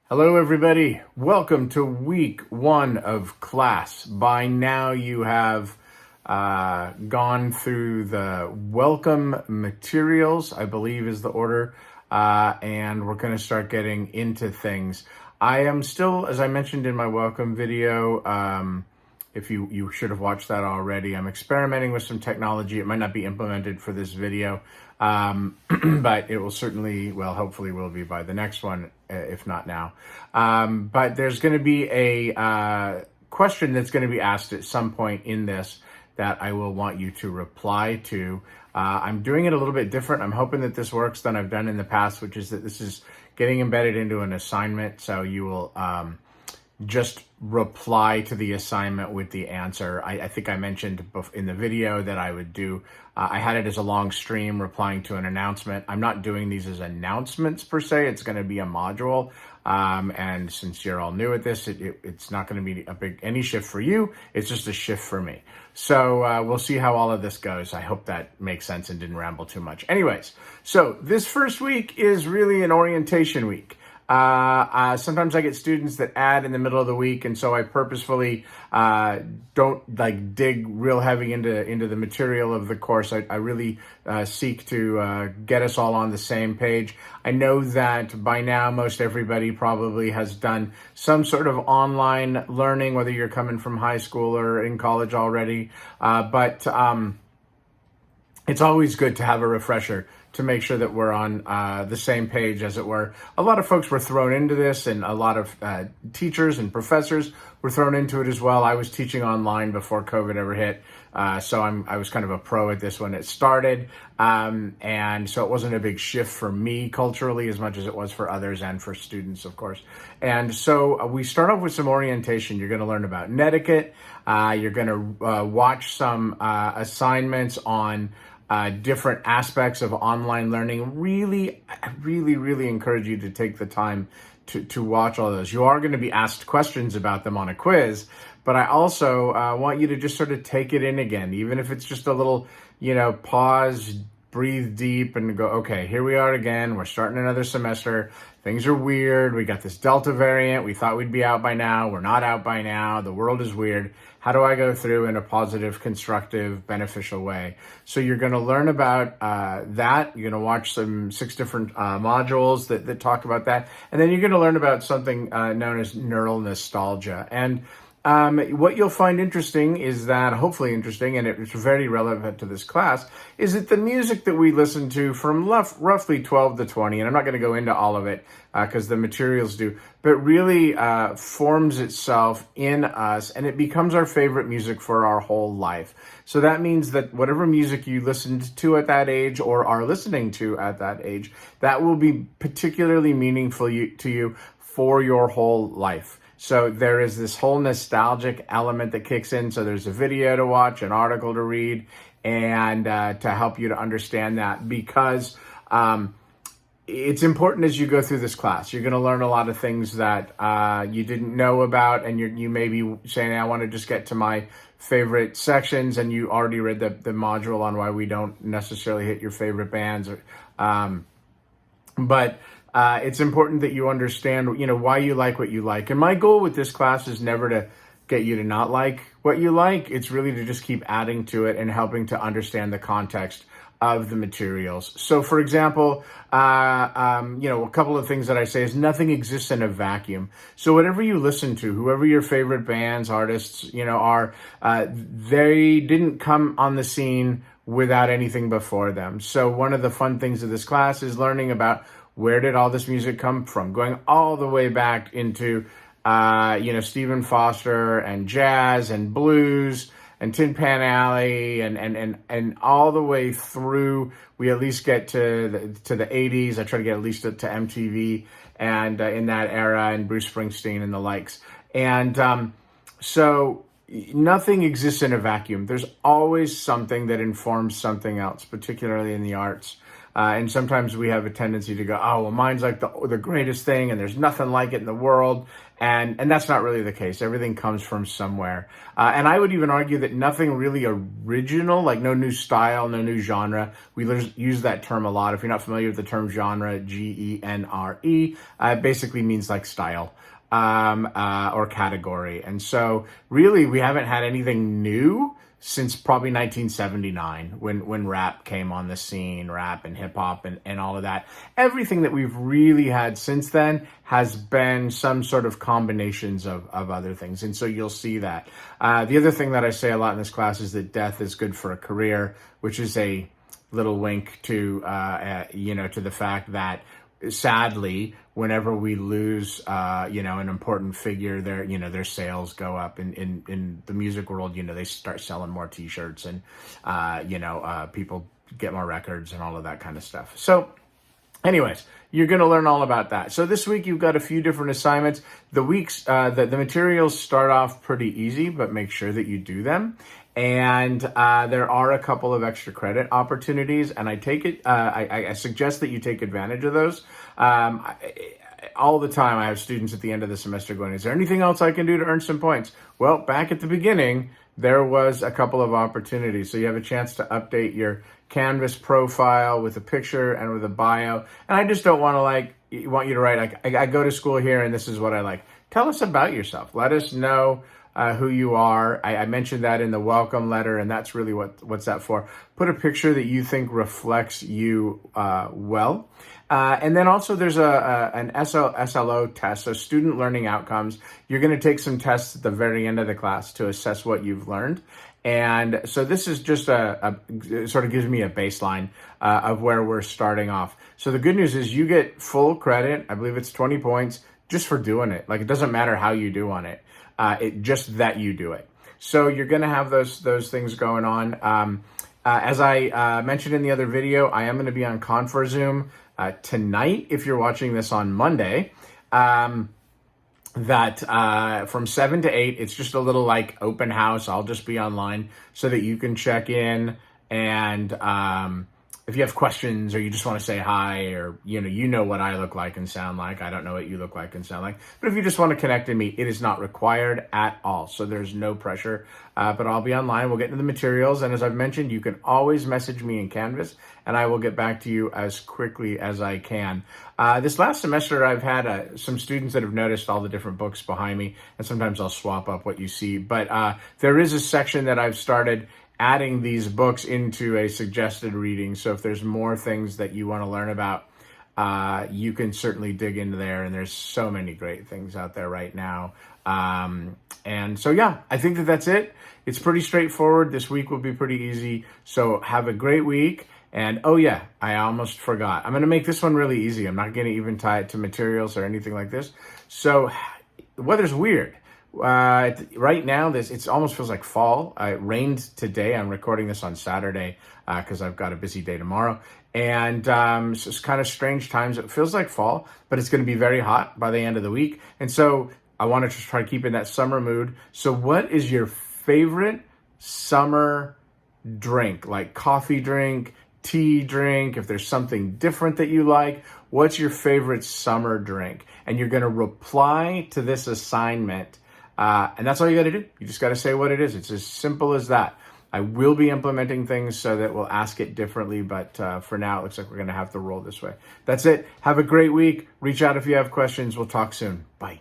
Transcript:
Hello, everybody. Welcome to week one of class. By now, you have gone through the welcome materials, I believe is the order, and we're going to start getting into things. I am still, as I mentioned in my welcome video, if you should have watched that already, I'm experimenting with some technology. It might not be implemented for this video, but it will certainly, hopefully will be by the next one, if not now. But there's going to be a question that's going to be asked at some point in this that I will want you to reply to. I'm doing it a little bit different. I'm hoping that this works than I've done in the past, which is that this is getting embedded into an assignment. So you will just reply to the assignment with the answer. I think I mentioned in the video that I would do, I had it as a long stream replying to an announcement. I'm not doing these as announcements per se. It's going to be a module. And since you're all new at this, it's not going to be any shift for you. It's just a shift for me. So we'll see how all of this goes. I hope that makes sense and didn't ramble too much. Anyways, so this first week is really an orientation week. Sometimes I get students that add in the middle of the week, and so I purposefully don't dig real heavy into the material of the course. I really seek to get us all on the same page. I know that by now most everybody probably has done some sort of online learning, whether you're coming from high school or in college already, but it's always good to have a refresher to make sure that we're on the same page, as it were. A lot of folks were thrown into this, and a lot of teachers and professors were thrown into it as well. I was teaching online before COVID ever hit, so I was kind of a pro at this when it started, and so it wasn't a big shift for me culturally as much as it was for others and for students, of course. And so we start off with some orientation. You're going to learn about netiquette. You're going to watch some assignments on different aspects of online learning. Really encourage you to take the time to watch all those. You are going to be asked questions about them on a quiz, but I also want you to just sort of take it in again, even if it's just a little, pause, breathe deep and go, okay, here we are again. We're starting another semester. Things are weird. We got this Delta variant. We thought we'd be out by now. We're not out by now. The world is weird. How do I go through in a positive, constructive, beneficial way? So you're going to learn about that. You're going to watch 6 different modules that talk about that. And then you're going to learn about something known as neural nostalgia. And what you'll find interesting is that, hopefully interesting, and it's very relevant to this class, is that the music that we listen to from roughly 12 to 20, and I'm not going to go into all of it because the materials do, but really forms itself in us, and it becomes our favorite music for our whole life. So that means that whatever music you listened to at that age or are listening to at that age, that will be particularly meaningful to you for your whole life. So there is this whole nostalgic element that kicks in. So there's a video to watch, an article to read, and to help you to understand that, because it's important as you go through this class. You're going to learn a lot of things that you didn't know about, and you may be saying, I want to just get to my favorite sections, and you already read the module on why we don't necessarily hit your favorite bands. But it's important that you understand, why you like what you like. And my goal with this class is never to get you to not like what you like. It's really to just keep adding to it and helping to understand the context of the materials. So, for example, a couple of things that I say is nothing exists in a vacuum. So whatever you listen to, whoever your favorite bands, artists, are, they didn't come on the scene without anything before them. So one of the fun things of this class is learning about where did all this music come from, going all the way back into, Stephen Foster and jazz and blues and Tin Pan Alley and all the way through. We at least get to the 80s. I try to get at least to MTV and in that era, and Bruce Springsteen and the likes. And so nothing exists in a vacuum. There's always something that informs something else, particularly in the arts. And sometimes we have a tendency to go, oh, well, mine's like the greatest thing and there's nothing like it in the world. And that's not really the case. Everything comes from somewhere. And I would even argue that nothing really original, like no new style, no new genre. We use that term a lot. If you're not familiar with the term genre, genre, it basically means like style or category. And so really we haven't had anything new since probably 1979 when rap came on the scene, rap and hip hop and all of that. Everything that we've really had since then has been some sort of combinations of other things. And so you'll see that. The other thing that I say a lot in this class is that death is good for a career, which is a little wink to, to the fact that sadly, whenever we lose, an important figure, their sales go up. In the music world, they start selling more T-shirts and, people get more records and all of that kind of stuff. So anyways, you're going to learn all about that. So this week you've got a few different assignments. The materials start off pretty easy, but make sure that you do them. And there are a couple of extra credit opportunities, and I suggest that you take advantage of those. All the time I have students at the end of the semester going, is there anything else I can do to earn some points? Well, back at the beginning, there was a couple of opportunities. So you have a chance to update your Canvas profile with a picture and with a bio. And I just don't want you to write, I go to school here and this is what I like. Tell us about yourself. Let us know who you are. I mentioned that in the welcome letter, and that's really what's that for. Put a picture that you think reflects you well. And then also there's an SLO test, so student learning outcomes. You're going to take some tests at the very end of the class to assess what you've learned. And so this is just it sort of gives me a baseline of where we're starting off. So the good news is you get full credit. I believe it's 20 points just for doing it. Like, it doesn't matter how you do on it. Just that you do it. So you're going to have those things going on. As I mentioned in the other video, I am going to be on ConferZoom tonight. If you're watching this on Monday, from 7 to 8, it's just a little like open house. I'll just be online so that you can check in and if you have questions or you just want to say hi, or you know what I look like and sound like. I don't know what you look like and sound like. But if you just want to connect to me, it is not required at all. So there's no pressure. But I'll be online. We'll get into the materials. And as I've mentioned, you can always message me in Canvas, and I will get back to you as quickly as I can. This last semester, I've had some students that have noticed all the different books behind me, and sometimes I'll swap up what you see. But there is a section that I've started adding these books into a suggested reading. So if there's more things that you want to learn about, you can certainly dig into there. And there's so many great things out there right now. And so, yeah, I think that's it. It's pretty straightforward. This week will be pretty easy. So have a great week. And oh yeah, I almost forgot. I'm going to make this one really easy. I'm not going to even tie it to materials or anything like this. So the weather's weird. Right now, it almost feels like fall. It rained today. I'm recording this on Saturday because I've got a busy day tomorrow. And so it's kind of strange times. It feels like fall, but it's going to be very hot by the end of the week. And so I want to just try to keep in that summer mood. So what is your favorite summer drink? Like coffee drink, tea drink, if there's something different that you like, what's your favorite summer drink? And you're going to reply to this assignment. And that's all you got to do. You just got to say what it is. It's as simple as that. I will be implementing things so that we'll ask it differently, but for now, it looks like we're going to have to roll this way. That's it. Have a great week. Reach out if you have questions. We'll talk soon. Bye.